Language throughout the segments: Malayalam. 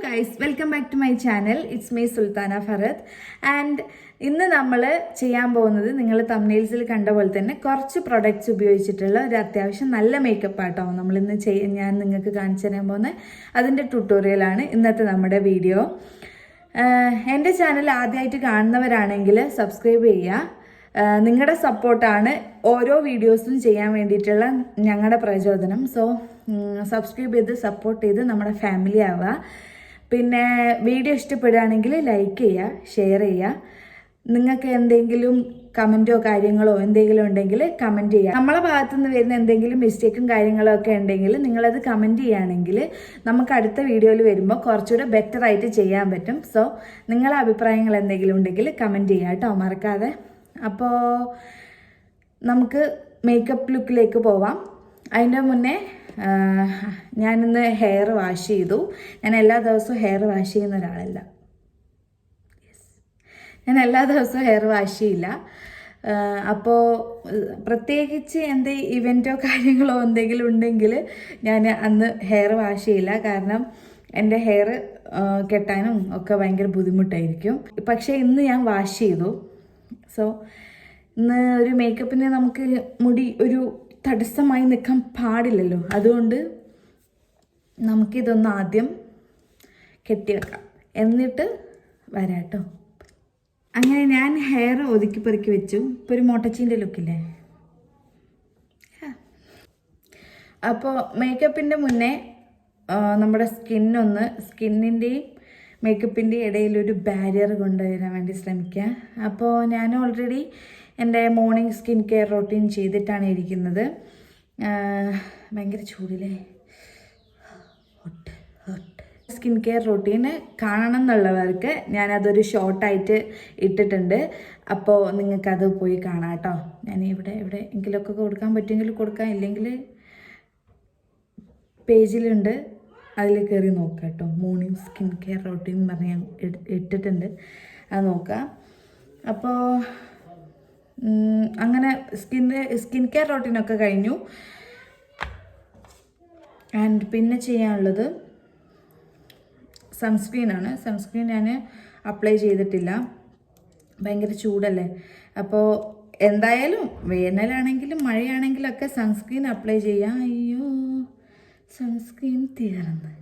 guys, welcome back to my channel. It's me Sultana Farad and ഇന്ന് നമ്മൾ ചെയ്യാൻ പോകുന്നത് നിങ്ങൾ തംബ്നെയിൽസിൽ കണ്ട പോലെ തന്നെ കുറച്ച് പ്രൊഡക്ട്സ് ഉപയോഗിച്ചിട്ടുള്ള ഒരു അത്യാവശ്യം നല്ല മേക്കപ്പ് ആട്ടോ ഞാൻ നിങ്ങൾക്ക് കാണിച്ചു തരാൻ പോകുന്നത്. അതിൻ്റെ ട്യൂട്ടോറിയലാണ് ഇന്നത്തെ നമ്മുടെ വീഡിയോ. എൻ്റെ ചാനൽ ആദ്യമായിട്ട് കാണുന്നവരാണെങ്കിൽ സബ്സ്ക്രൈബ് ചെയ്യുക. നിങ്ങളുടെ സപ്പോർട്ടാണ് ഓരോ വീഡിയോസും ചെയ്യാൻ വേണ്ടിയിട്ടുള്ള ഞങ്ങളുടെ പ്രചോദനം. സോ സബ്സ്ക്രൈബ് ചെയ്ത് സപ്പോർട്ട് ചെയ്ത് നമ്മുടെ ഫാമിലി ആവുക. പിന്നെ വീഡിയോ ഇഷ്ടപ്പെടുകയാണെങ്കിൽ ലൈക്ക് ചെയ്യുക, ഷെയർ ചെയ്യുക. നിങ്ങൾക്ക് എന്തെങ്കിലും കമൻറ്റോ കാര്യങ്ങളോ എന്തെങ്കിലും ഉണ്ടെങ്കിൽ കമൻറ്റ് ചെയ്യുക. നമ്മളെ ഭാഗത്തു നിന്ന് വരുന്ന എന്തെങ്കിലും മിസ്റ്റേക്കും കാര്യങ്ങളോ ഒക്കെ ഉണ്ടെങ്കിൽ നിങ്ങളത് കമൻറ്റ് ചെയ്യുകയാണെങ്കിൽ നമുക്ക് അടുത്ത വീഡിയോയിൽ വരുമ്പോൾ കുറച്ചുകൂടെ ബെറ്റർ ആയിട്ട് ചെയ്യാൻ പറ്റും. സോ നിങ്ങളെ അഭിപ്രായങ്ങൾ എന്തെങ്കിലും ഉണ്ടെങ്കിൽ കമൻറ്റ് ചെയ്യുക കേട്ടോ, മറക്കാതെ. അപ്പോൾ നമുക്ക് മേക്കപ്പ് ലുക്കിലേക്ക് പോവാം. അതിൻ്റെ മുന്നേ ഞാനിന്ന് ഹെയർ വാഷ് ചെയ്തു. ഞാൻ എല്ലാ ദിവസവും ഹെയർ വാഷ് ചെയ്യുന്ന ഒരാളല്ല. ഞാൻ എല്ലാ ദിവസവും ഹെയർ വാഷ് ചെയ്യില്ല. അപ്പോൾ പ്രത്യേകിച്ച് എന്ത് ഇവൻറ്റോ കാര്യങ്ങളോ എന്തെങ്കിലും ഉണ്ടെങ്കിൽ ഞാൻ അന്ന് ഹെയർ വാഷ് ചെയ്യില്ല. കാരണം എൻ്റെ ഹെയർ കെട്ടാനും ഒക്കെ ഭയങ്കര ബുദ്ധിമുട്ടായിരിക്കും. പക്ഷേ ഇന്ന് ഞാൻ വാഷ് ചെയ്തു. സോ ഇന്ന് ഒരു മേക്കപ്പിന് നമുക്ക് മുടി ഒരു തടസ്സമായി നിൽക്കാൻ പാടില്ലല്ലോ. അതുകൊണ്ട് നമുക്കിതൊന്ന് ആദ്യം കെട്ടിവെക്കാം, എന്നിട്ട് വരാം കേട്ടോ. അങ്ങനെ ഞാൻ ഹെയർ ഒതുക്കി പെറുക്കി വെച്ചു. ഇപ്പോൾ ഒരു മൊട്ടച്ചീൻ്റെ ലുക്കില്ലേ. അപ്പോൾ മേക്കപ്പിൻ്റെ മുന്നേ നമ്മുടെ സ്കിന്നിൻ്റെയും മേക്കപ്പിൻ്റെ ഇടയിലൊരു ബാരിയർ കൊണ്ടുവരാൻ വേണ്ടി ശ്രമിക്കുക. അപ്പോൾ ഞാൻ ഓൾറെഡി എൻ്റെ മോർണിംഗ് സ്കിൻ കെയർ റൊട്ടീൻ ചെയ്തിട്ടാണ് ഇരിക്കുന്നത്. ഭയങ്കര ചൂടില്ലേ. സ്കിൻ കെയർ റൊട്ടീന് കാണണം എന്നുള്ളവർക്ക് ഞാനതൊരു ഷോർട്ടായിട്ട് ഇട്ടിട്ടുണ്ട്. അപ്പോൾ നിങ്ങൾക്കത് പോയി കാണാം കേട്ടോ. ഞാൻ ഇവിടെ എങ്കിലൊക്കെ കൊടുക്കാൻ പറ്റുമെങ്കിൽ കൊടുക്കാം, ഇല്ലെങ്കിൽ പേജിലുണ്ട്, അതിൽ കയറി നോക്കാം കേട്ടോ. മോർണിംഗ് സ്കിൻ കെയർ റൊട്ടീൻ എന്ന് പറഞ്ഞ് ഞാൻ ഇട്ടിട്ടുണ്ട്, അത് നോക്കാം. അപ്പോൾ അങ്ങനെ സ്കിൻ കെയർ റൊട്ടീനൊക്കെ കഴിഞ്ഞു. ആൻഡ് പിന്നെ ചെയ്യാനുള്ളത് സൺസ്ക്രീനാണ്. സൺസ്ക്രീൻ ഞാൻ അപ്ലൈ ചെയ്തിട്ടില്ല, ഭയങ്കര ചൂടല്ലേ. അപ്പോൾ എന്തായാലും വേനലാണെങ്കിലും മഴയാണെങ്കിലും ഒക്കെ സൺസ്ക്രീൻ അപ്ലൈ ചെയ്യാം. അയ്യോ, സൺസ്ക്രീൻ തീർന്ന്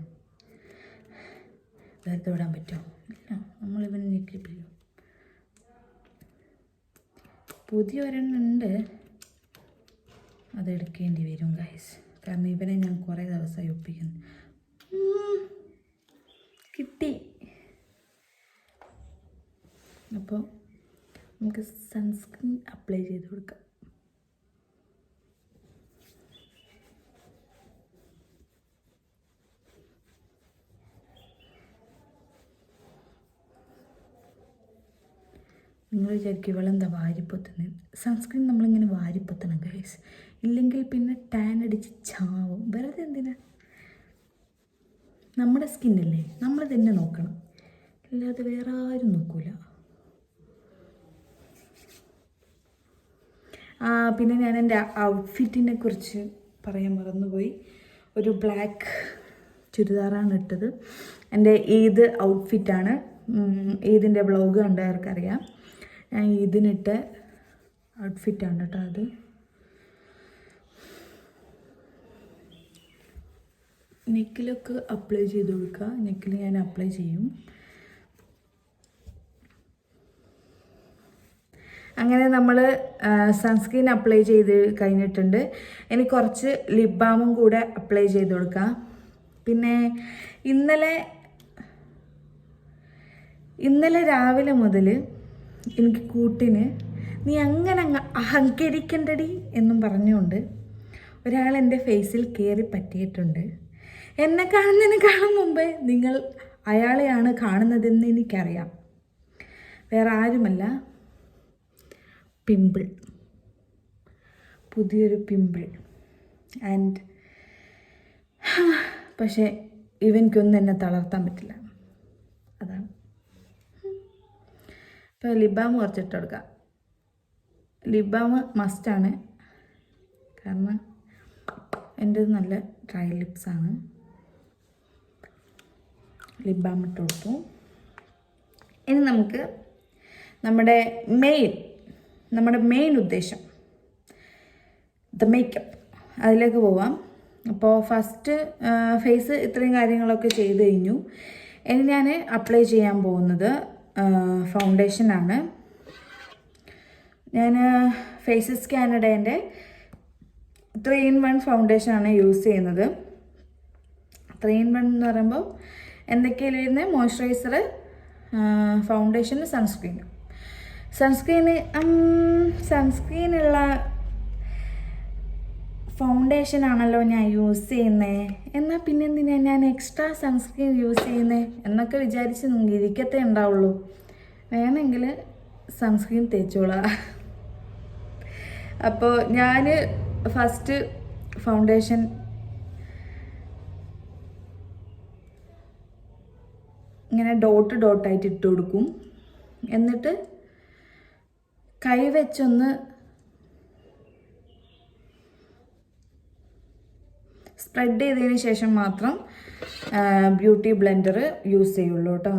വെറുതെ വിടാൻ പറ്റുമോ? ഇല്ല, നമ്മളിവൻ ഞെക്കിപ്പിക്കും. പുതിയ ഒരെണ്ണുണ്ട്, അതെടുക്കേണ്ടി വരും ഗൈസ്. കാരണം ഇവനെ ഞാൻ കുറേ ദിവസമായി ഒപ്പിക്കുന്നു. കിട്ടി. അപ്പോൾ നമുക്ക് സൺസ്ക്രീൻ അപ്ലൈ ചെയ്ത് കൊടുക്കാം. നിങ്ങൾ വിചാരിക്കും ഇവളെന്താ വാരിപ്പൊത്തുന്നത്. സൺസ്ക്രീൻ നമ്മളിങ്ങനെ വാരിപ്പൊത്തണം ഗൈസ്, ഇല്ലെങ്കിൽ പിന്നെ ടാൻ അടിച്ച് ചാവും. വെറുതെ എന്തിനാ? നമ്മുടെ സ്കിന്നല്ലേ, നമ്മൾ തന്നെ നോക്കണം, അല്ലാതെ വേറെ ആരും നോക്കൂല. പിന്നെ ഞാൻ എൻ്റെ ഔട്ട്ഫിറ്റിനെ കുറിച്ച് പറയാൻ മറന്നുപോയി. ഒരു ബ്ലാക്ക് ചുരിദാറാണ് ഇട്ടത്. എൻ്റെ ഈദ് ഔട്ട്ഫിറ്റാണ്. ഈദിൻ്റെ വ്ളോഗ് കണ്ടവർക്കറിയാം. ഞാൻ ഈദിനിട്ട ഔട്ട്ഫിറ്റാണ് കേട്ടോ അത്. നെക്കിലൊക്കെ അപ്ലൈ ചെയ്ത് കൊടുക്കുക. നെക്കിൽ ഞാൻ അപ്ലൈ ചെയ്യും. അങ്ങനെ നമ്മൾ സൺസ്ക്രീൻ അപ്ലൈ ചെയ്ത് കഴിഞ്ഞിട്ടുണ്ട്. ഇനി കുറച്ച് ലിപ് ബാമും കൂടെ അപ്ലൈ ചെയ്ത് കൊടുക്കാം. പിന്നെ ഇന്നലെ രാവിലെ മുതൽ എനിക്ക് കൂട്ടിന് നീ അങ്ങനെ അഹങ്കരിക്കണ്ടടി എന്നും പറഞ്ഞുകൊണ്ട് ഒരാൾ എൻ്റെ ഫേസിൽ കയറി പറ്റിയിട്ടുണ്ട്. എന്നെ കാണുന്നതിനേക്കാളും മുമ്പേ നിങ്ങൾ അയാളെയാണ് കാണുന്നതെന്ന് എനിക്കറിയാം. വേറെ ആരുമല്ല, പിമ്പിൾ, പുതിയൊരു പിമ്പിൾ. ആൻഡ് പക്ഷേ ഇവനിക്കൊന്നും എന്നെ തളർത്താൻ പറ്റില്ല, അതാണ്. ഇപ്പോൾ ലിപ് ബാം കുറച്ചിട്ട് കൊടുക്കാം. ലിപ് ബാം മസ്റ്റാണ്, കാരണം എൻ്റെ നല്ല ഡ്രൈ ലിപ്സാണ്. ലിപ് ബാം ഇട്ട് കൊടുത്തു. ഇനി നമുക്ക് നമ്മുടെ മെയിൻ ഉദ്ദേശം ദ മേക്കപ്പ്, അതിലേക്ക് പോവാം. അപ്പോൾ ഫസ്റ്റ് ഫേസ് ഇത്രയും കാര്യങ്ങളൊക്കെ ചെയ്ത് കഴിഞ്ഞു. ഇനി ഞാൻ അപ്ലൈ ചെയ്യാൻ പോകുന്നത് ഫൗണ്ടേഷനാണ്. ഞാൻ ഫേസസ് കാനഡേൻ്റെ 3-in-1 ഫൗണ്ടേഷനാണ് യൂസ് ചെയ്യുന്നത്. 3-in-1 എന്ന് പറയുമ്പോൾ എന്തൊക്കെയാണ് വരുന്നത്? മോയ്സ്ചറൈസർ, ഫൗണ്ടേഷൻ, സൺസ്ക്രീനുള്ള ഫൗണ്ടേഷൻ ആണല്ലോ ഞാൻ യൂസ് ചെയ്യുന്നത്. എന്നാൽ പിന്നെ എന്തിനാണ് ഞാൻ എക്സ്ട്രാ സൺസ്ക്രീൻ യൂസ് ചെയ്യുന്നത് എന്നൊക്കെ വിചാരിച്ച് ഇരിക്കത്തേ ഉണ്ടാവുള്ളൂ. വേണമെങ്കിൽ സൺസ്ക്രീൻ തേച്ചോളാം. അപ്പോൾ ഞാൻ ഫസ്റ്റ് ഫൗണ്ടേഷൻ ഇങ്ങനെ ഡോട്ടായിട്ട് ഇട്ട് കൊടുക്കും. എന്നിട്ട് കൈ വെച്ചൊന്ന് സ്പ്രെഡ് ചെയ്തതിന് ശേഷം മാത്രം ബ്യൂട്ടി ബ്ലെൻഡർ യൂസ് ചെയ്യുള്ളൂ കേട്ടോ.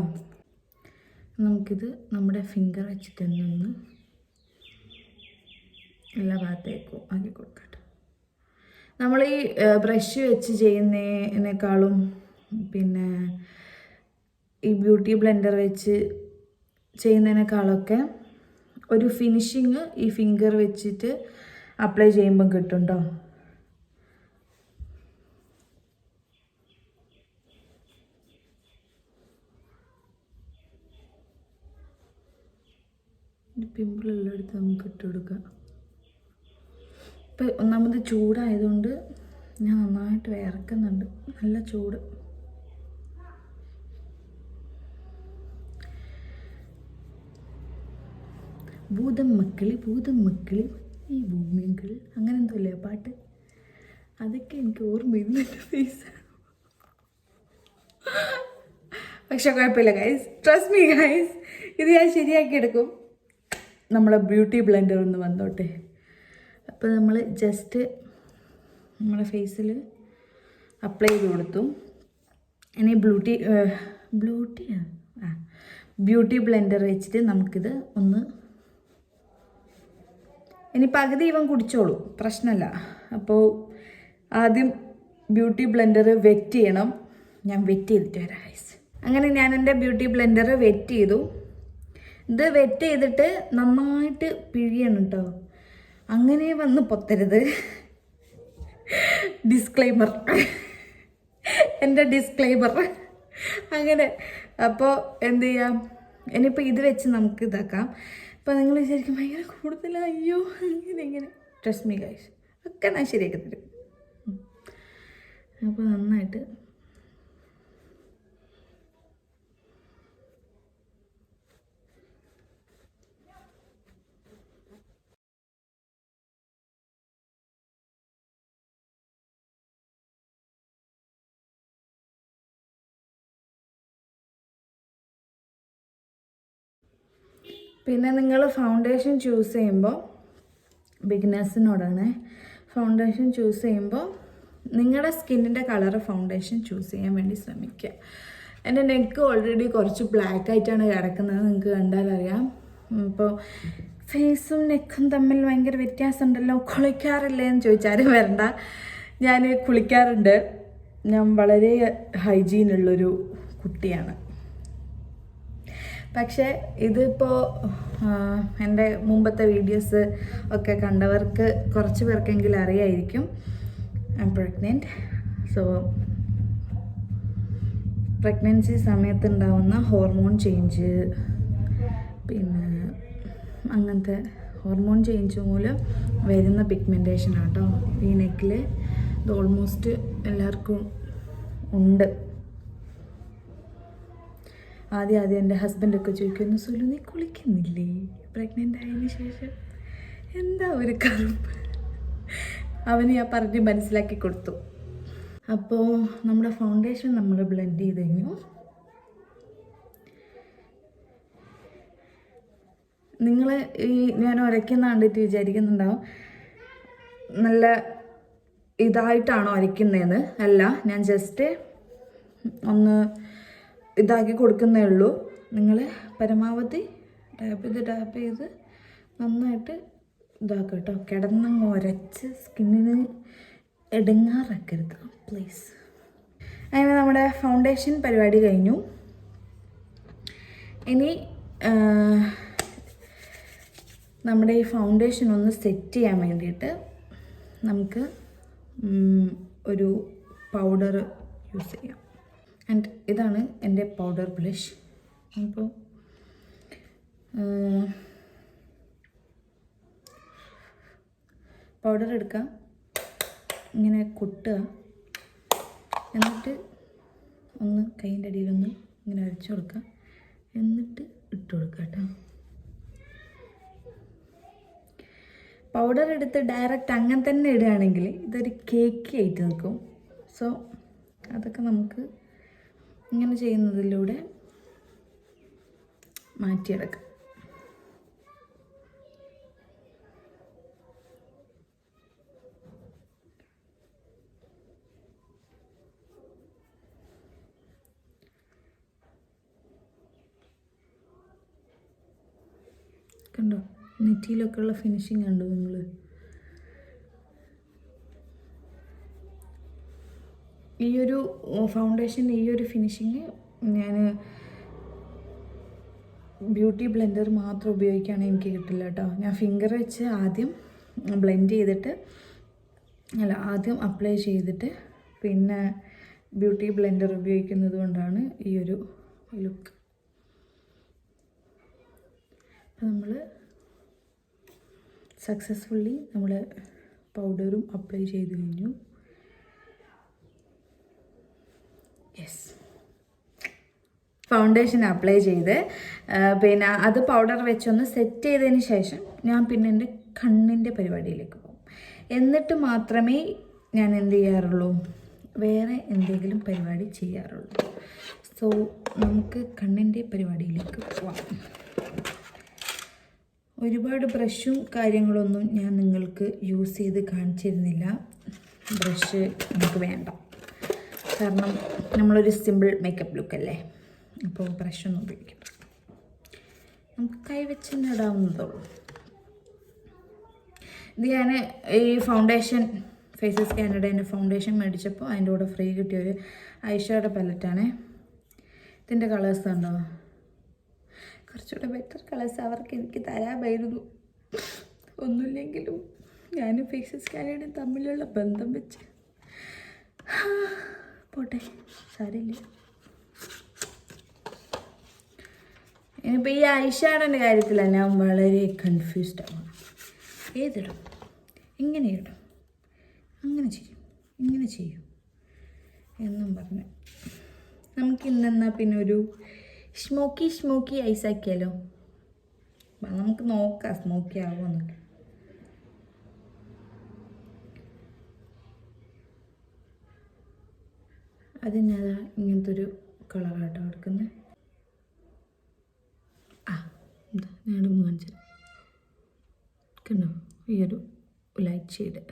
നമുക്കിത് നമ്മുടെ ഫിംഗർ വെച്ചിട്ട് തന്നെ എല്ലാ ഭാഗത്തേക്കും ആക്കി കൊടുക്കട്ടെ. നമ്മൾ ഈ ബ്രഷ് വെച്ച് ചെയ്യുന്നതിനേക്കാളും പിന്നെ ഈ ബ്യൂട്ടി ബ്ലെൻഡർ വെച്ച് ചെയ്യുന്നതിനേക്കാളൊക്കെ ഒരു ഫിനിഷിങ് ഈ ഫിംഗർ വെച്ചിട്ട് അപ്ലൈ ചെയ്യുമ്പം കിട്ടും കേട്ടോ. പിമ്പിളെല്ലാം എടുത്ത് നമുക്ക് ഇട്ട് കൊടുക്കാം. ഇപ്പം ഒന്നാമത് ചൂടായതുകൊണ്ട് ഞാൻ നന്നായിട്ട് വിയർക്കുന്നുണ്ട്, നല്ല ചൂട്. ഭൂതം മക്കളി ഈ ഭൂമികൾ, അങ്ങനെ എന്തോ അല്ലേ പാട്ട്? അതൊക്കെ എനിക്ക് ഓർമ്മയില്ല ഫേസാണ്. പക്ഷെ കുഴപ്പമില്ല ഗൈസ്, ട്രസ്റ്റ് മീ ഗൈസ്, ഇത് ഞാൻ ശരിയാക്കി എടുക്കും. നമ്മളെ ബ്യൂട്ടി ബ്ലെൻഡർ ഒന്ന് വന്നോട്ടെ. അപ്പോൾ നമ്മൾ ജസ്റ്റ് നമ്മുടെ ഫേസിൽ അപ്ലൈ ചെയ്ത് കൊടുത്തു. ഇനി ബ്യൂട്ടി ബ്ലെൻഡർ വെച്ചിട്ട് നമുക്കിത് ഒന്ന്, ഇനി പകുതി ഇവൻ കുടിച്ചോളൂ, പ്രശ്നമല്ല. അപ്പോൾ ആദ്യം ബ്യൂട്ടി ബ്ലെൻഡർ വെറ്റ് ചെയ്യണം. ഞാൻ വെറ്റ് ചെയ്തിട്ട് വരാം ഗൈസ്. അങ്ങനെ ഞാൻ എൻ്റെ ബ്യൂട്ടി ബ്ലെൻഡർ വെറ്റ് ചെയ്തു. ഇത് വെറ്റ് ചെയ്തിട്ട് നന്നായിട്ട് പിഴിയണം കേട്ടോ, അങ്ങനെ വന്ന് പൊത്തരുത്. ഡിസ്ക്ലൈമർ, എൻ്റെ ഡിസ്ക്ലൈമർ. അങ്ങനെ അപ്പോൾ എന്ത് ചെയ്യാം, ഇനിയിപ്പോൾ ഇത് വെച്ച് നമുക്ക് ഇതാക്കാം. അപ്പോൾ നിങ്ങൾ വിചാരിക്കും ഭയങ്കര കൂടുതലാണ്, അയ്യോ ഇങ്ങനെ. ട്രസ്റ്റ് മീ ഗൈസ്, ഒക്കെ ഞാൻ ശരിയാക്കി തരും. അപ്പോൾ നന്നായിട്ട് പിന്നെ നിങ്ങൾ ഫൗണ്ടേഷൻ ചൂസ് ചെയ്യുമ്പോൾ, ബിഗിനേഴ്സിനോടാണ്, ഫൗണ്ടേഷൻ ചൂസ് ചെയ്യുമ്പോൾ നിങ്ങളുടെ സ്കിന്നിൻ്റെ കളർ ഫൗണ്ടേഷൻ ചൂസ് ചെയ്യാൻ വേണ്ടി ശ്രമിക്കുക. എൻ്റെ നെക്ക് ഓൾറെഡി കുറച്ച് ബ്ലാക്ക് ആയിട്ടാണ് കിടക്കുന്നത്, നിങ്ങൾക്ക് കണ്ടാൽ അറിയാം. ഇപ്പോൾ ഫേസും നെക്കും തമ്മിൽ ഭയങ്കര വ്യത്യാസമുണ്ടല്ലോ, കുളിക്കാറില്ലേ എന്ന് ചോദിച്ചാലും വരണ്ട, ഞാൻ കുളിക്കാറുണ്ട്. ഞാൻ വളരെ ഹൈജീനുള്ളൊരു കുട്ടിയാണ്. പക്ഷേ ഇതിപ്പോൾ എൻ്റെ മുമ്പത്തെ വീഡിയോസ് ഒക്കെ കണ്ടവർക്ക് കുറച്ച് പേർക്കെങ്കിലും അറിയായിരിക്കും, I am pregnant. So pregnancy സമയത്തുണ്ടാവുന്ന ഹോർമോൺ ചേഞ്ച്, പിന്നെ അങ്ങനത്തെ ഹോർമോൺ ചേഞ്ച് മൂലം വരുന്ന പിഗ്മെൻറ്റേഷൻ ആട്ടോ ഈ നെക്കിൽ. ഇത് ഓൾമോസ്റ്റ് എല്ലാവർക്കും ഉണ്ട്. ആദ്യം എൻ്റെ ഹസ്ബൻഡൊക്കെ ചോദിക്കുന്നു, സുലു നീ കുളിക്കുന്നില്ലേ പ്രഗ്നൻ്റ് ആയതിനു ശേഷം? എന്താ ഒരു കറുപ്പ്? അവന് ഞാൻ പറഞ്ഞ് മനസ്സിലാക്കി കൊടുത്തു. അപ്പോൾ നമ്മുടെ ഫൗണ്ടേഷൻ നമ്മൾ ബ്ലെൻഡ് ചെയ്ത് കഴിഞ്ഞു. നിങ്ങൾ ഈ ഞാൻ ഉരയ്ക്കുന്ന കണ്ടിട്ട് വിചാരിക്കുന്നുണ്ടാവും നല്ല ഇതായിട്ടാണോ ഉരയ്ക്കുന്നതെന്ന്. അല്ല, ഞാൻ ജസ്റ്റ് ഒന്ന് ഇതാക്കി കൊടുക്കുന്നേ ഉള്ളൂ. നിങ്ങൾ പരമാവധി ടാപ്പ് ചെയ്ത് നന്നായിട്ട് ഇതാക്കുക കേട്ടോ. കിടന്നങ്ങ് ഉരച്ച് സ്കിന്നിന് ഇടങ്ങാറാക്കരുത് പ്ലീസ്. അങ്ങനെ നമ്മുടെ ഫൗണ്ടേഷൻ പരിപാടി കഴിഞ്ഞു. ഇനി നമ്മുടെ ഈ ഫൗണ്ടേഷൻ ഒന്ന് സെറ്റ് ചെയ്യാൻ വേണ്ടിയിട്ട് നമുക്ക് ഒരു പൗഡർ യൂസ് ചെയ്യാം. ആൻഡ് ഇതാണ് എൻ്റെ പൗഡർ ബ്ലഷ്. അപ്പോൾ പൗഡർ എടുക്കുക, ഇങ്ങനെ കൊട്ടുക, എന്നിട്ട് ഒന്ന് കൈൻ്റെ അടിയിലൊന്ന് ഇങ്ങനെ അരച്ചു കൊടുക്കുക, എന്നിട്ട് ഇട്ട് കൊടുക്കുക കേട്ടോ. പൗഡർ എടുത്ത് ഡയറക്റ്റ് അങ്ങനെ തന്നെ ഇടുകയാണെങ്കിൽ ഇതൊരു കേക്ക് ആയിട്ട് നിൽക്കും. സോ അതൊക്കെ നമുക്ക് ഇങ്ങനെ ചെയ്യുന്നതിലൂടെ മാറ്റിയെടുക്കാം. കണ്ടോ, നെറ്റിയിലൊക്കെ ഉള്ള ഫിനിഷിങ് കണ്ടോ നിങ്ങൾ? ഈ ഒരു ഫൗണ്ടേഷൻ്റെ ഈ ഒരു ഫിനിഷിങ് ഞാൻ ബ്യൂട്ടി ബ്ലെൻഡർ മാത്രം ഉപയോഗിക്കുകയാണെങ്കിൽ എനിക്ക് കിട്ടില്ല കേട്ടോ. ഞാൻ ഫിംഗർ വെച്ച് ആദ്യം ബ്ലെൻഡ് ചെയ്തിട്ട് ആദ്യം അപ്ലൈ ചെയ്തിട്ട് പിന്നെ ബ്യൂട്ടി ബ്ലെൻഡർ ഉപയോഗിക്കുന്നത് കൊണ്ടാണ് ഈ ഒരു ലുക്ക്. അപ്പോൾ നമ്മൾ സക്സസ്ഫുള്ളി നമ്മൾ പൗഡറും അപ്ലൈ ചെയ്ത് കഴിഞ്ഞു. യെസ്, ഫൗണ്ടേഷൻ അപ്ലൈ ചെയ്ത് പിന്നെ അത് പൗഡർ വെച്ചൊന്ന് സെറ്റ് ചെയ്തതിന് ശേഷം ഞാൻ പിന്നെ എൻ്റെ കണ്ണിൻ്റെ പരിപാടിയിലേക്ക് പോകും. എന്നിട്ട് മാത്രമേ ഞാൻ എന്ത് ചെയ്യാറുള്ളൂ, വേറെ എന്തെങ്കിലും പരിപാടി ചെയ്യാറുള്ളൂ. സോ നമുക്ക് കണ്ണിൻ്റെ പരിപാടിയിലേക്ക് പോവാം. ഒരുപാട് ബ്രഷും കാര്യങ്ങളൊന്നും ഞാൻ നിങ്ങൾക്ക് യൂസ് ചെയ്ത് കാണിച്ചിരുന്നില്ല. ബ്രഷ് നമുക്ക് വേണ്ട, കാരണം നമ്മളൊരു സിമ്പിൾ മേക്കപ്പ് ലുക്കല്ലേ. അപ്പോൾ ബ്രഷൊന്നും ഉപയോഗിക്കും, നമുക്ക് കൈവച്ച് തന്നെ ഇടാവുന്നതുള്ളൂ. ഇത് ഞാൻ ഈ ഫൗണ്ടേഷൻ ഫേസസ് കാനഡേൻ്റെ ഫൗണ്ടേഷൻ മേടിച്ചപ്പോൾ അതിൻ്റെ കൂടെ ഫ്രീ കിട്ടിയൊരു ഐഷാഡോ പാലറ്റാണ്. ഇതിൻ്റെ കളേഴ്സ് ഉണ്ടോ, കുറച്ചുകൂടെ ബെറ്റർ കളേഴ്സ് അവർക്ക് എനിക്ക് തരാമായിരുന്നു. ഒന്നുമില്ലെങ്കിലും ഞാനും ഫേസസ് കാനഡയും തമ്മിലുള്ള ബന്ധം വെച്ച് പോട്ടെ, സാരമില്ല. ഇനിയിപ്പോൾ ഈ ഐഷാഡോൻ്റെ കാര്യത്തിലാണ് ഞാൻ വളരെ കൺഫ്യൂസ്ഡ് ആവുക. ഏതിടും, എങ്ങനെ ഇടും, അങ്ങനെ ചെയ്യും, ഇങ്ങനെ ചെയ്യും എന്നും പറഞ്ഞ് നമുക്ക് ഇന്നെന്നാൽ പിന്നെ ഒരു സ്മോക്കി ഐസ് ആക്കിയാലോ. നമുക്ക് നോക്കാം സ്മോക്കി ആവുമെന്നൊക്കെ. അതിനതാ ഇങ്ങനത്തെ ഒരു കളറാട്ടോ എടുക്കുന്നത്. എന്താ ഞാൻ കാണിച്ചത് കണ്ടോ, ഈ ഒരു ലൈറ്റ് ഷെയ്ഡ്.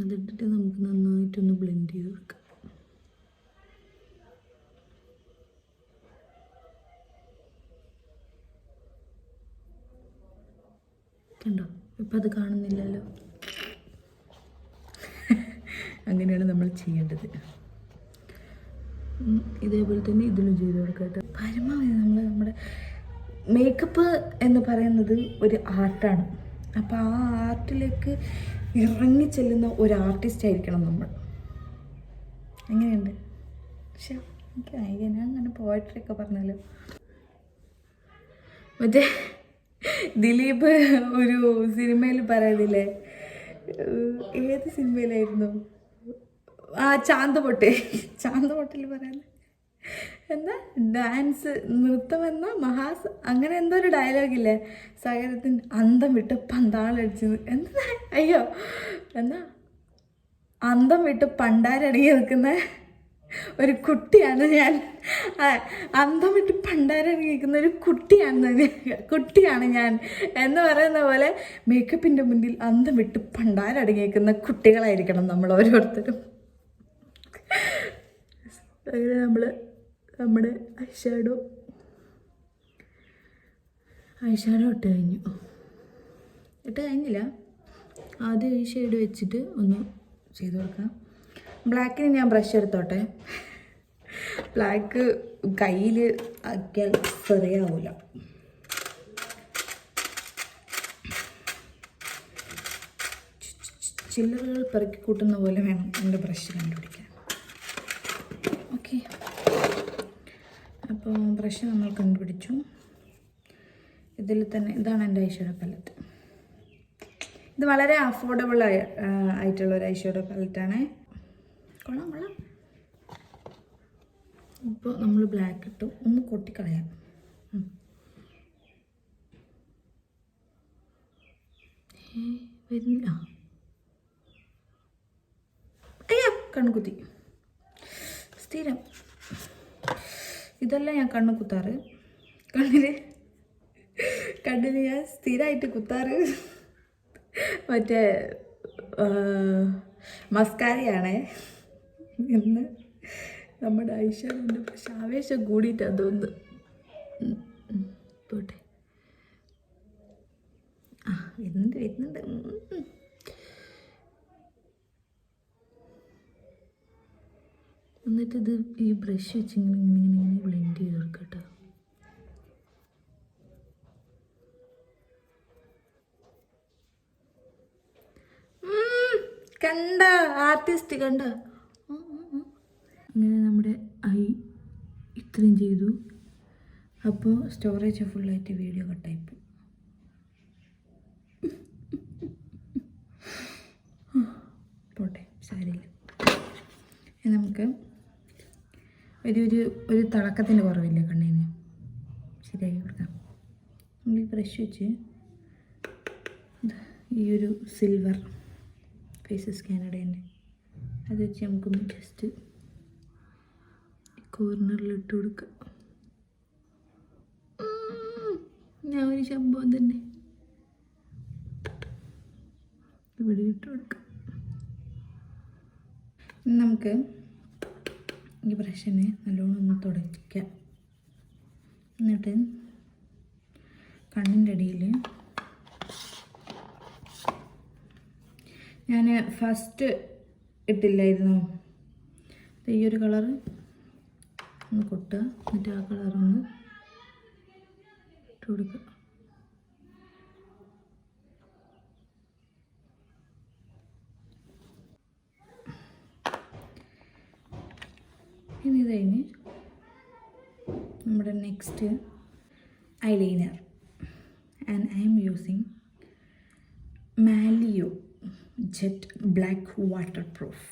അതിട്ടിട്ട് നമുക്ക് നന്നായിട്ടൊന്ന് ബ്ലെൻഡ് ചെയ്ത് വെക്കാം. കണ്ടോ, ഇപ്പം അത് കാണുന്നില്ലല്ലോ. അങ്ങനെയാണ് നമ്മൾ ചെയ്യേണ്ടത്. ഇതേപോലെ തന്നെ ഇതിലും ചെയ്ത് കൊടുക്കട്ടെ. പരമാവധി നമ്മുടെ മേക്കപ്പ് എന്ന് പറയുന്നത് ഒരു ആർട്ടാണ്. അപ്പോൾ ആ ആർട്ടിലേക്ക് ഇറങ്ങിച്ചെല്ലുന്ന ഒരു ആർട്ടിസ്റ്റ് ആയിരിക്കണം നമ്മൾ. എങ്ങനെയുണ്ട്? പക്ഷെ എനിക്ക് ഞാൻ അങ്ങനെ പോയട്രി ഒക്കെ പറഞ്ഞല്ലോ. മറ്റേ ദിലീപ് ഒരു സിനിമയിൽ പറയുന്നില്ലേ, ഏത് സിനിമയിലായിരുന്നു, ചാന്ത് പൊട്ടിൽ പറയുന്നത് എന്താ, ഡാൻസ് നൃത്തമെന്ന മഹാസ് അങ്ങനെ എന്തോ ഒരു ഡയലോഗില്ലേ, സകലത്തിന് അന്തം വിട്ട് പന്താളടിച്ചത് എന്താ, അയ്യോ എന്താ, അന്തം വിട്ട് പണ്ടാരടങ്ങി നിൽക്കുന്ന ഒരു കുട്ടിയാണ് ഞാൻ, അന്തം വിട്ട് പണ്ടാരടങ്ങി നിൽക്കുന്ന ഒരു കുട്ടിയാണ് ഞാൻ എന്ന് പറയുന്ന പോലെ മേക്കപ്പിൻ്റെ മുന്നിൽ അന്തം വിട്ട് പണ്ടാരടങ്ങി നിൽക്കുന്ന കുട്ടികളായിരിക്കണം നമ്മൾ ഓരോരുത്തരും. അങ്ങനെ നമ്മുടെ ഐഷാഡോ ഇട്ട് കഴിഞ്ഞില്ല. ആദ്യം ഈ ഷെയ്ഡ് വെച്ചിട്ട് ഒന്ന് ചെയ്ത് കൊടുക്കാം. ബ്ലാക്കിന് ഞാൻ ബ്രഷ് എടുത്തോട്ടെ. ബ്ലാക്ക് കയ്യിൽ ആക്കിയാൽ ശരിയാവില്ല. ചില്ലറുകൾ പെറുക്കി കൂട്ടുന്ന പോലെ വേണം എൻ്റെ ബ്രഷ് കണ്ടുപിടിക്കാൻ. ഓക്കെ, അപ്പോൾ ബ്രഷ് നമ്മൾ കണ്ടുപിടിച്ചു. ഇതിൽ തന്നെ ഇതാണ് എൻ്റെ ഐഷാഡോ പാലറ്റ്. ഇത് വളരെ അഫോർഡബിൾ ആയിട്ടുള്ള ഒരു ഐഷാഡോ പാലറ്റാണ്. കൊള്ളാം. ഇപ്പോൾ നമ്മൾ ബ്ലാക്ക് ഇട്ടു, ഒന്ന് കൊട്ടിക്കളയാം. വരുന്നില്ല. അയ്യാ, കണ്ണുകുത്തി. സ്ഥിരം ഇതെല്ലാം ഞാൻ കണ്ണ് കുത്താറ്. കണ്ണിന് ഞാൻ സ്ഥിരമായിട്ട് കുത്താറ് മറ്റേ മസ്കാരയാണേ. ഇന്ന് നമ്മുടെ ഐഷാഡോൻ്റെ പക്ഷെ ആവേശം കൂടിയിട്ടാണ് തോന്നുന്നു. പോട്ടെ. വരുന്നുണ്ട്. എന്നിട്ടിത് ഈ ബ്രഷ് വെച്ച് ഇങ്ങനെ ബ്ലെൻഡ് ചെയ്ത് കൊടുക്കട്ടോ. കണ്ട ആർട്ടിസ്റ്റ് കണ്ട. അങ്ങനെ നമ്മുടെ ഐ ഇത്രയും ചെയ്തു. അപ്പോൾ സ്റ്റോറേജ് ഫുള്ളായിട്ട് വീഡിയോ കട്ടായിപ്പോയി. പോട്ടെ, സാരില്ല. നമുക്ക് ഒരു തിളക്കത്തിൻ്റെ കുറവില്ല കണ്ണിന്, ശരിയാക്കി കൊടുക്കാം. നമ്മൾ ഈ ബ്രഷ് വെച്ച് ഈ ഒരു സിൽവർ ഫേസ് സ്കാനറുടെ തന്നെ അത് വെച്ച് നമുക്കൊന്ന് ജസ്റ്റ് കോർണറിലിട്ട് കൊടുക്കാം. ഞാൻ ഒരു സംഭവം തന്നെ ഇവിടെ ഇട്ട് കൊടുക്കാം. നമുക്ക് ഈ ബ്രഷിനെ നല്ലോണം ഒന്ന് തുടയ്ക്കാം. എന്നിട്ട് കണ്ണിൻ്റെ അടിയിൽ ഞാൻ ഫസ്റ്റ് ഇട്ടില്ലായിരുന്നു ഈ ഒരു കളറ് ഒന്ന് കൊട്ടുക. എന്നിട്ട് ആ കളറൊന്ന് ഇട്ട് കൊടുക്കുക. ഇനി ഇത് കഴിഞ്ഞ് നമ്മുടെ next eyeliner. And I am using മാലിയോ ജെറ്റ് ബ്ലാക്ക് വാട്ടർ പ്രൂഫ്.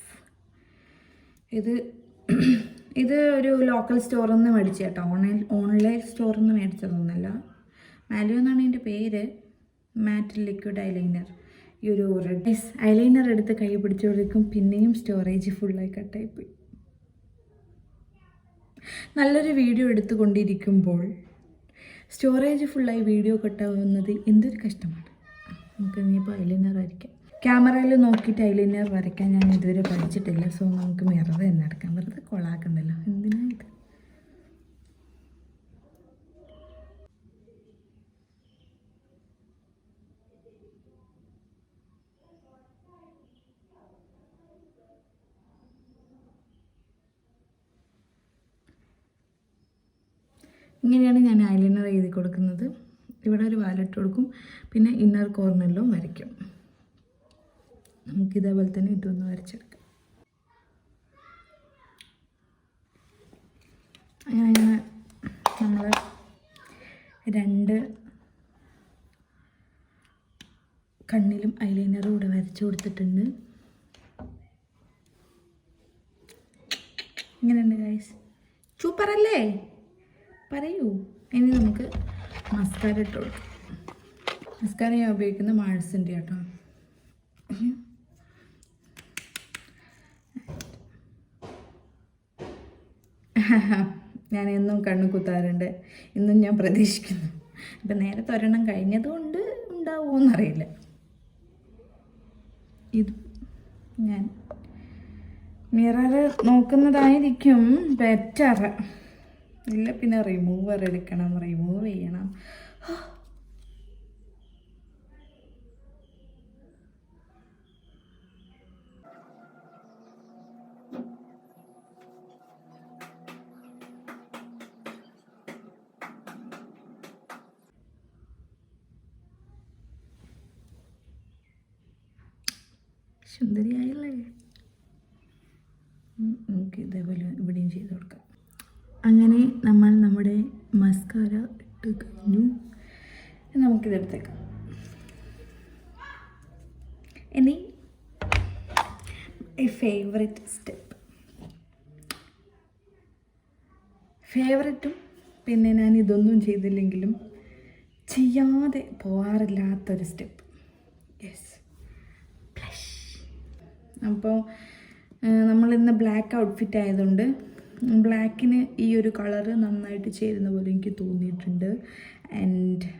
ഇത് ഒരു ലോക്കൽ സ്റ്റോറിൽ നിന്ന് മേടിച്ച കേട്ടോ, ഓൺലൈൻ സ്റ്റോറിൽ നിന്ന് മേടിച്ചതൊന്നുമല്ല. മാലിയോ എന്നാണ് എൻ്റെ പേര്. മാറ്റ് ലിക്വിഡ് ഐലൈനർ. ഈ ഒരു റെഡ് ഐലൈനർ എടുത്ത് കൈ പിടിച്ചോടേക്കും പിന്നെയും സ്റ്റോറേജ് ഫുള്ളായി കട്ടായിപ്പോയി. നല്ലൊരു വീഡിയോ എടുത്തുകൊണ്ടിരിക്കുമ്പോൾ സ്റ്റോറേജ് ഫുള്ളായി വീഡിയോ കട്ടാവുന്നത് എന്തൊരു കഷ്ടമാണ്. നമുക്ക് ഇനിയിപ്പോൾ ഐലൈനർ വരയ്ക്കാം. ക്യാമറയിൽ നോക്കിയിട്ട് ഐലൈനർ വരയ്ക്കാൻ ഞാൻ ഇതുവരെ പഠിച്ചിട്ടില്ല. സോ നമുക്ക് വെറുതെ തന്നെ എടുക്കാം. വെറുതെ കൊളാക്കണ്ടല്ലോ, എന്തിനാ ഇത്. ഇങ്ങനെയാണ് ഞാൻ ഐലൈനർ എഴുതി കൊടുക്കുന്നത്. ഇവിടെ ഒരു വാലിട്ട് കൊടുക്കും, പിന്നെ ഇന്നർ കോർണറിലും വരയ്ക്കും. നമുക്കിതേപോലെ തന്നെ ഇതൊന്ന് വരച്ചെടുക്കാം. അങ്ങനെ നമ്മൾ രണ്ട് കണ്ണിലും ഐലൈനറും കൂടെ വരച്ചു കൊടുത്തിട്ടുണ്ട്. ഇങ്ങനെയുണ്ട് ഗൈസ്, സൂപ്പറല്ലേ? പറയൂ. ഇനി നമുക്ക് മസ്കാര ഇട്ട് കൊടുക്കാം. മസ്കാര ഞാൻ ഉപയോഗിക്കുന്നത് മാഴ്സിൻ്റെ കേട്ടോ. ഞാൻ എന്നും കണ്ണ് കുത്താറുണ്ട്, ഇന്നും ഞാൻ പ്രതീക്ഷിക്കുന്നു. ഇപ്പം നേരത്തെ ഒരെണ്ണം കഴിഞ്ഞതുകൊണ്ട് ഉണ്ടാവുമോയെന്നറിയില്ല. ഇത് ഞാൻ മിറർ നോക്കുന്നതായിരിക്കും ബെറ്റർ. ഇല്ല പിന്നെ റിമൂവർ എടുക്കണം, റിമൂവ് ചെയ്യണം. സുന്ദരിയായില്ലേ? നമുക്ക് ഇതേപോലെ ഇവിടെയും ചെയ്ത് കൊടുക്കാം. അങ്ങനെ നമ്മൾ നമ്മുടെ മസ്കാര ഇട്ട് കഴിഞ്ഞു. നമുക്കിതെടുത്തേക്കാം. ഇനി ഫേവറേറ്റ് സ്റ്റെപ്പ്, ഫേവറേറ്റും പിന്നെ ഞാൻ ഇതൊന്നും ചെയ്തില്ലെങ്കിലും ചെയ്യാതെ പോകാറില്ലാത്തൊരു സ്റ്റെപ്പ്. Yes, blush. അപ്പോൾ നമ്മളിന്ന് ബ്ലാക്ക് ഔട്ട്ഫിറ്റ് ആയതുകൊണ്ട് ബ്ലാക്കിന് ഈ ഒരു കളറ് നന്നായിട്ട് ചേരുന്ന പോലെ എനിക്ക് തോന്നിയിട്ടുണ്ട്. ആൻഡ്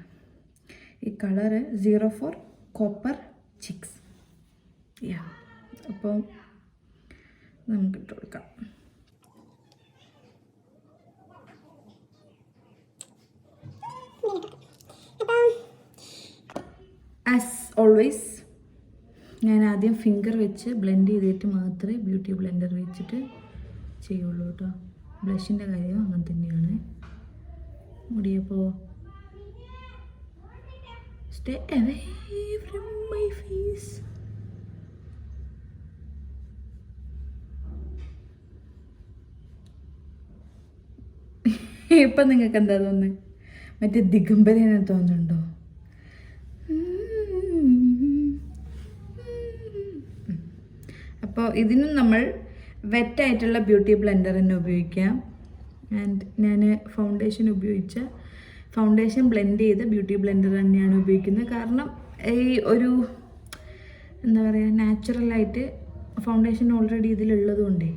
ഈ കളറ് 04 കോപ്പർ ചിക്സ്. യാ, അപ്പോൾ നമുക്ക് ഇട്ട് കൊടുക്കാം. ആസ് ഓൾവേസ് ഞാൻ ആദ്യം ഫിംഗർ വെച്ച് ബ്ലെൻഡ് ചെയ്തിട്ട് മാത്രമേ ബ്യൂട്ടി ബ്ലെൻഡർ വെച്ചിട്ട് ചെയ്യുള്ളൂ കേട്ടോ. ബ്ലഷിൻ്റെ കാര്യം അങ്ങനെ തന്നെയാണ്. മുടിയപ്പോൾ stay away from my face. ഇപ്പം നിങ്ങൾക്ക് എന്താ തോന്നുന്നത്? മറ്റേ ദിഗംബരനെ തോന്നുന്നുണ്ടോ? അപ്പോൾ ഇതിനും നമ്മൾ വെറ്റായിട്ടുള്ള ബ്യൂട്ടി ബ്ലെൻഡർ തന്നെ ഉപയോഗിക്കാം. ആൻഡ് ഞാൻ ഫൗണ്ടേഷൻ ബ്ലെൻഡ് ചെയ്ത ബ്യൂട്ടി ബ്ലെൻഡർ തന്നെയാണ് ഉപയോഗിക്കുന്നത്. കാരണം ഈ ഒരു എന്താ പറയുക, നാച്ചുറലായിട്ട് ഫൗണ്ടേഷൻ ഓൾറെഡി ഇതിലുള്ളത് കൊണ്ടേ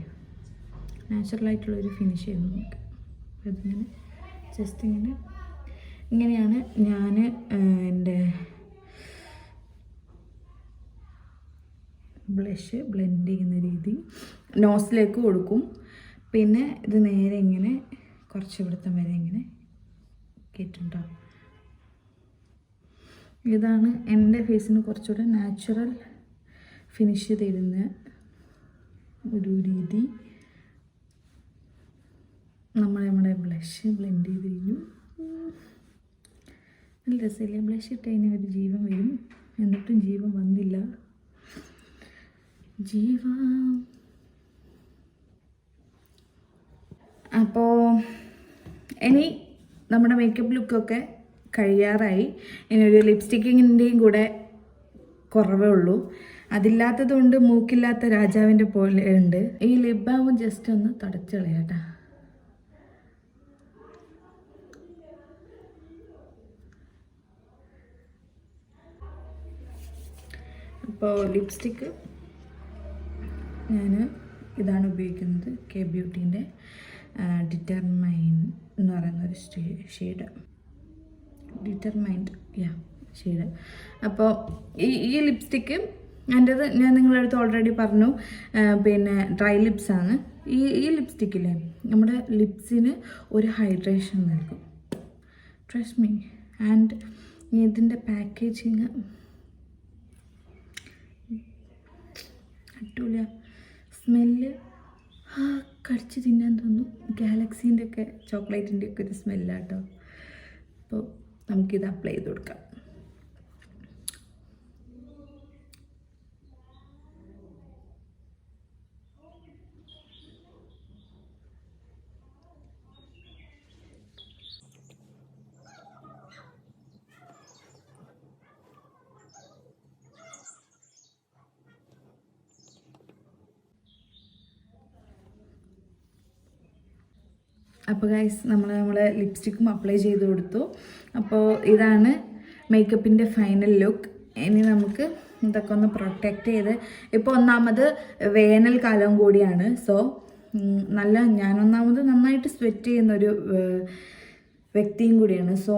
നാച്ചുറലായിട്ടുള്ളൊരു ഫിനിഷ് ചെയ്യുന്നു നമുക്ക്. അതിങ്ങനെ ജസ്റ്റ് ഇങ്ങനെയാണ് ഞാൻ എൻ്റെ ബ്ലഷ് ബ്ലെൻഡ് ചെയ്യുന്ന രീതി. നോസിലേക്ക് കൊടുക്കും, പിന്നെ ഇത് നേരെ ഇങ്ങനെ കുറച്ച് ഇവിടുത്തെ വരെ ഇങ്ങനെ കയറ്റുണ്ടാവും. ഇതാണ് എൻ്റെ ഫേസിന് കുറച്ചുകൂടെ നാച്ചുറൽ ഫിനിഷ് തരുന്ന ഒരു രീതി. നമ്മുടെ ബ്ലഷ് ബ്ലെൻഡ് ചെയ്ത് കഴിഞ്ഞു. നല്ല രസമില്ല? ബ്ലഷ് ഇട്ട് കഴിഞ്ഞാൽ ഒരു ജീവൻ വരും, എന്നിട്ടും ജീവൻ വന്നില്ല. അപ്പോൾ ഇനി നമ്മുടെ മേക്കപ്പ് ലുക്കൊക്കെ കഴിയാറായി. ഇനി ഒരു ലിപ്സ്റ്റിക്കിൻ്റെയും കൂടെ കുറവേ ഉള്ളൂ. അതില്ലാത്തത് കൊണ്ട് മൂക്കില്ലാത്ത രാജാവിൻ്റെ പോലെ ഉണ്ട്. ഈ ലിപ് ബാം ജസ്റ്റ് ഒന്ന് തുടച്ച് കളയാട്ടാ. അപ്പോൾ ലിപ്സ്റ്റിക്ക് ഞാൻ ഇതാണ് ഉപയോഗിക്കുന്നത്, കെ ബ്യൂട്ടീൻ്റെ ഡിറ്റർമൈൻ എന്ന് പറയുന്നൊരു ഷെയ്ഡ്. Determined shade. അപ്പോൾ ഈ ലിപ്സ്റ്റിക്ക് എൻ്റേത് ഞാൻ നിങ്ങളുടെ അടുത്ത് ഓൾറെഡി പറഞ്ഞു, പിന്നെ ഡ്രൈ ലിപ്സാണ്. ഈ ലിപ്സ്റ്റിക്കില്ലേ നമ്മുടെ ലിപ്സിന് ഒരു ഹൈഡ്രേഷൻ നൽകും, ട്രസ്റ്റ് മീ. ആൻഡ് ഇതിൻ്റെ പാക്കേജിങ് അടിപൊളിയാ. സ്മെല്ല് കടിച്ച് തിന്നാൻ തോന്നും. ഗാലക്സീൻ്റെ ഒക്കെ ചോക്ലേറ്റിൻ്റെ ഒക്കെ ഒരു സ്മെല്ലാട്ടോ. അപ്പോൾ നമുക്കിത് അപ്ലൈ ചെയ്ത് കൊടുക്കാം. അപ്പോൾ ഗൈസ് നമ്മളെ ലിപ്സ്റ്റിക്കും അപ്ലൈ ചെയ്ത് കൊടുത്തു. അപ്പോൾ ഇതാണ് മേക്കപ്പിൻ്റെ ഫൈനൽ ലുക്ക്. ഇനി നമുക്ക് ഇതൊക്കെ ഒന്ന് പ്രൊട്ടക്റ്റ് ചെയ്ത്, ഇപ്പോൾ ഒന്നാമത് വേനൽക്കാലം കൂടിയാണ്. സോ ഞാനൊന്നാമത് നന്നായിട്ട് സ്വെറ്റ് ചെയ്യുന്നൊരു വ്യക്തിയും കൂടിയാണ്. സോ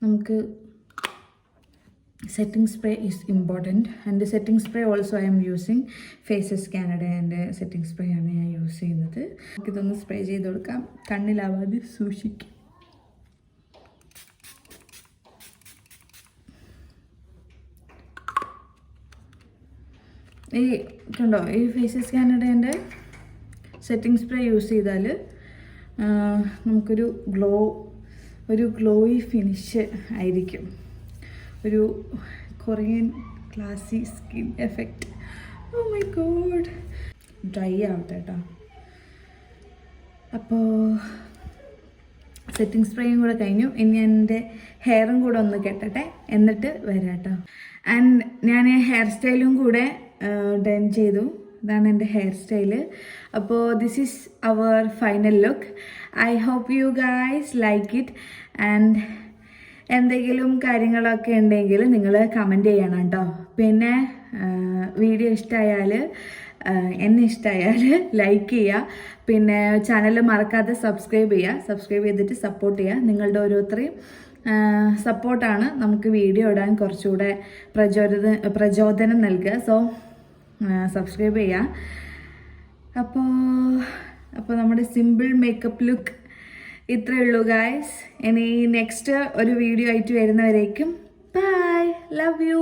നമുക്ക് setting spray is important, and the setting spray also I am using Faces Canada and setting spray ആണ് ഞാൻ യൂസ് ചെയ്യുന്നത്. ഇതൊന്ന് സ്പ്രേ ചെയ്ത് കൊടുക്കാം, കണ്ണിലാവാതെ സൂക്ഷിക്കും. ഈ കണ്ടോ, ഈ ഫേസസ് കാനഡേൻ്റെ സെറ്റിംഗ് സ്പ്രേ യൂസ് ചെയ്താൽ നമുക്കൊരു ഗ്ലോയി ഫിനിഷ് ആയിരിക്കും, ഒരു Korean classy skin effect. Oh my god, ഡ്രൈ ആവട്ടെ കേട്ടോ. അപ്പോൾ സെറ്റിംഗ് സ്പ്രേയും കൂടെ കഴിഞ്ഞു. ഇനി എൻ്റെ ഹെയറും കൂടെ ഒന്ന് കെട്ടട്ടെ, എന്നിട്ട് വരാം കേട്ടോ. ആൻഡ് ഞാൻ ഹെയർ സ്റ്റൈലും കൂടെ ഡൺ ചെയ്തു. ഇതാണ് എൻ്റെ ഹെയർ സ്റ്റൈല്. അപ്പോൾ this is our final look. I hope you guys like it. And എന്തെങ്കിലും കാര്യങ്ങളൊക്കെ ഉണ്ടെങ്കിൽ നിങ്ങൾ കമൻറ്റ് ചെയ്യണം കേട്ടോ. പിന്നെ വീഡിയോ ഇഷ്ടമായാൽ, എന്നെ ഇഷ്ടമായാൽ ലൈക്ക് ചെയ്യുക. പിന്നെ ചാനൽ മറക്കാതെ സബ്സ്ക്രൈബ് ചെയ്യുക. സബ്സ്ക്രൈബ് ചെയ്തിട്ട് സപ്പോർട്ട് ചെയ്യുക. നിങ്ങളുടെ ഓരോരുത്തരെയും സപ്പോർട്ടാണ് നമുക്ക് വീഡിയോ ഇടാൻ കുറച്ചുകൂടെ പ്രചോദനം നൽകുക. സോ സബ്സ്ക്രൈബ് ചെയ്യുക. അപ്പോൾ നമ്മുടെ സിമ്പിൾ മേക്കപ്പ് ലുക്ക് ഇത്രയേ ഉള്ളൂ ഗായ്സ്. ഇനി നെക്സ്റ്റ് ഒരു വീഡിയോ ആയിട്ട് വരുന്നവരേക്കും ബൈ, ലവ് യു.